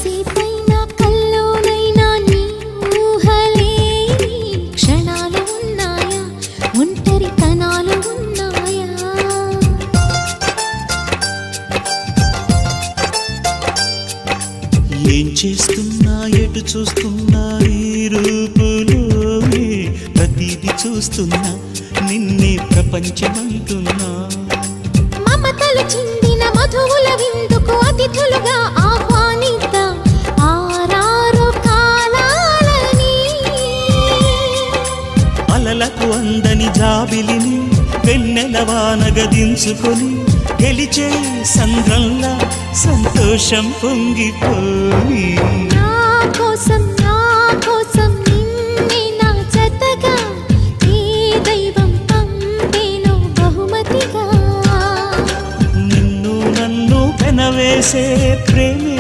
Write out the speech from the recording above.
కాసేపైనా కల్లోనైనా నీ ఊహలే క్షణాలు ఉన్నాయా, ఒంటరి కణాలు ఉన్నాయా? ఏం చేస్తున్నా ఎటు చూస్తున్నా ఈ రూపులోనే ప్రతిదీ చూస్తున్నా నిన్నే ప్రపంచమంటున్నా. మమతలు చిందిన మధువుల విందుకు అతిథులుగా ఆహ్వానిద్దాం ఆరారు కాలాలని. అలలకు అందని జాబిలిని వెన్నెల వానగదించుకొని గెలిచే సంద్రంలా సంతోషం పొంగిపోయి నా కోసం నిన్నే నా జతగా ఏ దైవం పంపేనో బహుమతిగా. నిన్ను నన్ను పెనవేసే ప్రేమే